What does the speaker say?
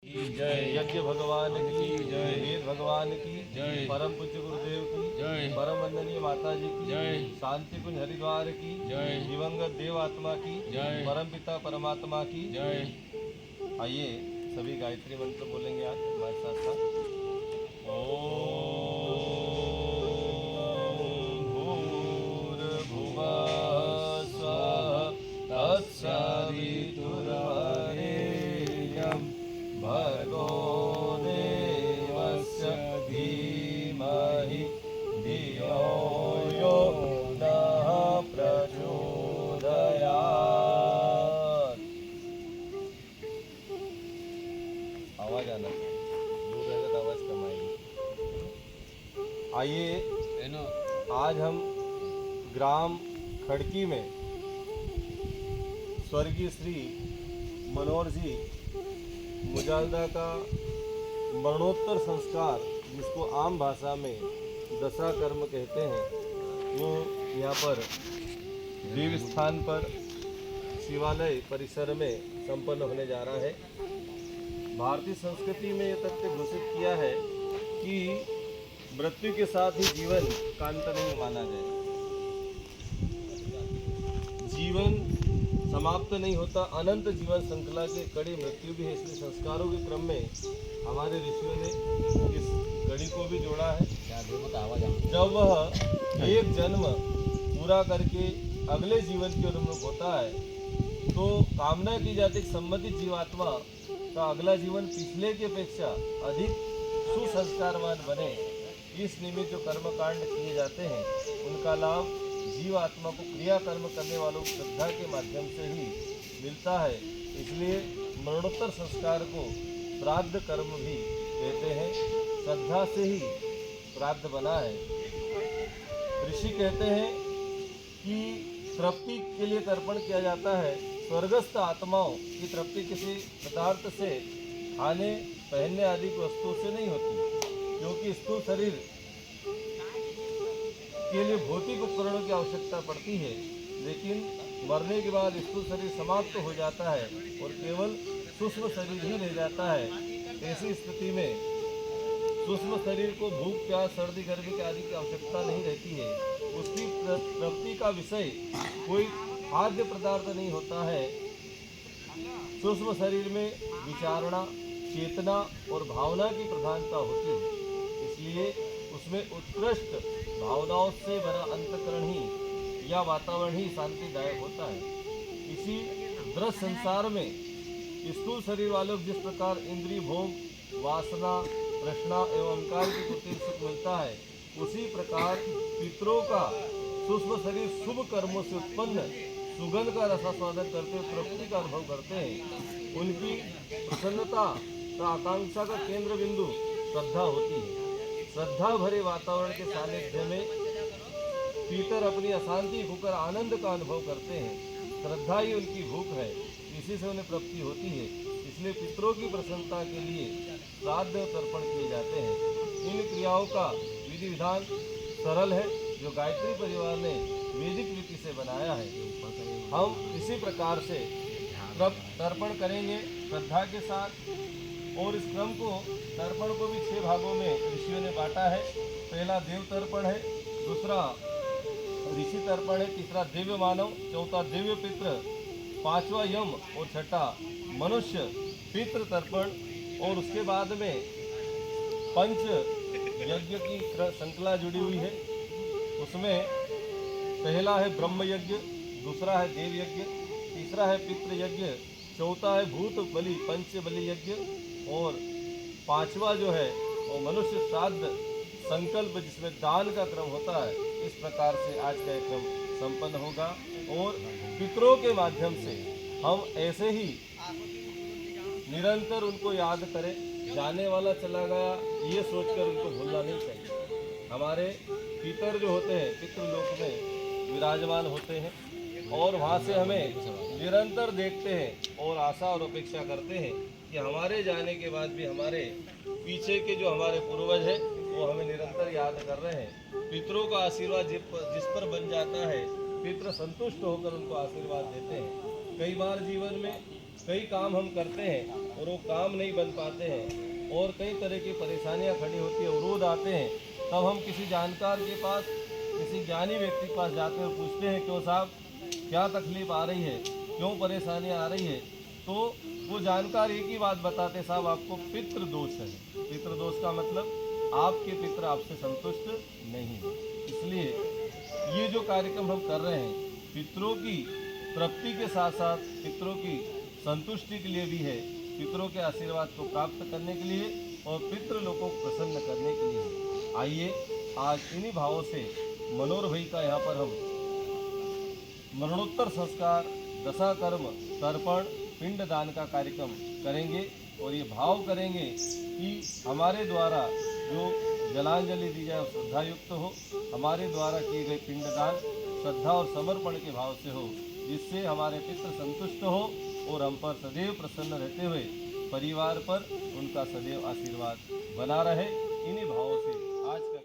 की जय। यज्ञ भगवान की जय। वेद भगवान की जय। परम पूज्य गुरुदेव की जय। परम वंदनीय माता जी की जय। शांति कुंज हरिद्वार की जय। दिवंगत देव आत्मा की जय। परम पिता परमात्मा की जय। आइए सभी गायत्री मंत्र बोलेंगे आज हमारे साथ साथ। ओम भूर्भुवः स्वः तत्सवितुर्वरेण्यं भर्गो देवस्य धीमहि धियो यो नः प्रचोदयात्। आवाज आना, दूर रहेगा तो आवाज कम आएगी। आइए आज हम ग्राम खड़की में स्वर्गीय श्री मनोहर जी मुजालदा का मरणोत्तर संस्कार, जिसको आम भाषा में दशा कर्म कहते हैं, वो यहाँ पर देव स्थान पर शिवालय परिसर में संपन्न होने जा रहा है। भारतीय संस्कृति में यह तथ्य घोषित किया है कि मृत्यु के साथ ही जीवन का अंत नहीं माना जाए। जीवन समाप्त नहीं होता, अनंत जीवन श्रृंखला के कड़ी मृत्यु भी है। इसलिए संस्कारों के क्रम में हमारे ऋषियों ने इस कड़ी को भी जोड़ा है। जब वह एक जन्म पूरा करके अगले जीवन की ओर उन्मुख होता है तो कामना की जाती संबंधित जीवात्मा का अगला जीवन पिछले की अपेक्षा अधिक सुसंस्कारवान बने। इस निमित्त जो कर्मकांड किए जाते हैं उनका लाभ जीव आत्मा को क्रिया कर्म करने वालों की श्रद्धा के माध्यम से ही मिलता है। इसलिए मरणोत्तर संस्कार को श्राद्ध कर्म भी कहते हैं। श्रद्धा से ही श्राद्ध बना है। ऋषि कहते हैं कि तृप्ति के लिए तर्पण किया जाता है। स्वर्गस्थ आत्माओं की तृप्ति किसी पदार्थ से, खाने पहनने आदि वस्तुओं से नहीं होती, क्योंकि स्थूल शरीर के लिए भौतिक उपकरणों की आवश्यकता पड़ती है। लेकिन मरने के बाद स्थूल शरीर समाप्त हो जाता है और केवल सूक्ष्म शरीर ही रह जाता है। ऐसी स्थिति में सूक्ष्म शरीर को भूख, प्यास, सर्दी, गर्मी के आदि की आवश्यकता नहीं रहती है। उसकी तृप्ति का विषय कोई खाद्य पदार्थ नहीं होता है। सूक्ष्म शरीर में विचारणा, चेतना और भावना की प्रधानता होती है। इसलिए उसमें उत्कृष्ट भावनाओं से बना अंतःकरण ही या वातावरण ही शांतिदायक होता है। इसी दृश्य संसार में स्थूल शरीर वालों को जिस प्रकार इंद्रिय भोग, वासना, तृष्णा एवं अहंकार की कुटिल सुख मिलता है, उसी प्रकार पितरों का सूक्ष्म शरीर शुभ कर्मों से उत्पन्न सुगंध का रसास्वादन करते हुए तृप्ति का अनुभव करते हैं। उनकी प्रसन्नता का आकांक्षा का केंद्र बिंदु श्रद्धा होती है। श्रद्धा भरे वातावरण के सानिध्य में पीतर अपनी अशांति भूकर आनंद का अनुभव करते हैं। श्रद्धा ही उनकी भूख है, इसी से उन्हें प्राप्ति होती है। इसलिए पितरों की प्रसन्नता के लिए श्राद्ध तर्पण किए जाते हैं। इन क्रियाओं का विधि विधान सरल है, जो गायत्री परिवार ने वैदिक रीति से बनाया है। हम इसी प्रकार से तर्पण करेंगे श्रद्धा के साथ। और इस क्रम को, तर्पण को भी 6 भागों में ऋषियों ने बांटा है। पहला देव तर्पण है, दूसरा ऋषि तर्पण है, तीसरा दिव्य मानव, चौथा दिव्य पितृ, पांचवा यम और छठा मनुष्य पितृ तर्पण। और उसके बाद में पंच यज्ञ की श्रृंखला जुड़ी हुई है। उसमें पहला है ब्रह्म यज्ञ, दूसरा है देव यज्ञ, तीसरा है पितृ यज्ञ, चौथा है भूत बलि पंच बलि यज्ञ और पांचवा जो है वो मनुष्य श्राद्ध संकल्प, जिसमें दान का क्रम होता है। इस प्रकार से आज का क्रम संपन्न होगा। और पितरों के माध्यम से हम ऐसे ही निरंतर उनको याद करें। जाने वाला चला गया ये सोचकर उनको भूलना नहीं चाहिए। हमारे पितर जो होते हैं पितृलोक में विराजमान होते हैं और वहाँ से हमें निरंतर देखते हैं और आशा और अपेक्षा करते हैं कि हमारे जाने के बाद भी हमारे पीछे के जो हमारे पूर्वज हैं वो हमें निरंतर याद कर रहे हैं। पितरों का आशीर्वाद जिस पर बन जाता है, पितृ संतुष्ट होकर उनको आशीर्वाद देते हैं। कई बार जीवन में कई काम हम करते हैं और वो काम नहीं बन पाते हैं और कई तरह की परेशानियां खड़ी होती है, अवरोध आते हैं, तब हम किसी जानकार के पास, किसी ज्ञानी व्यक्ति के पास जाते हैं और पूछते हैं, क्यों साहब क्या तकलीफ आ रही है, क्यों परेशानियां आ रही है, तो वो जानकार एक ही बात बताते, साहब आपको पितृ दोष है। पितृ दोष का मतलब आपके पितृ आपसे संतुष्ट नहीं है। इसलिए ये जो कार्यक्रम हम कर रहे हैं पितरों की तृप्ति के साथ साथ पितरों की संतुष्टि के लिए भी है, पितरों के आशीर्वाद को प्राप्त करने के लिए और पितृ लोगों को प्रसन्न करने के लिए। आइए आज इन्हीं भावों से मनोहर भाई का यहाँ पर हम मरणोत्तर संस्कार, दशा कर्म, तर्पण, पिंड दान का कार्यक्रम करेंगे और ये भाव करेंगे कि हमारे द्वारा जो जलांजलि दी जाए श्रद्धा युक्त हो, हमारे द्वारा किए गए पिंडदान श्रद्धा और समर्पण के भाव से हो, जिससे हमारे पितृ संतुष्ट हो और हम पर सदैव प्रसन्न रहते हुए परिवार पर उनका सदैव आशीर्वाद बना रहे। इन्हीं भावों से आज का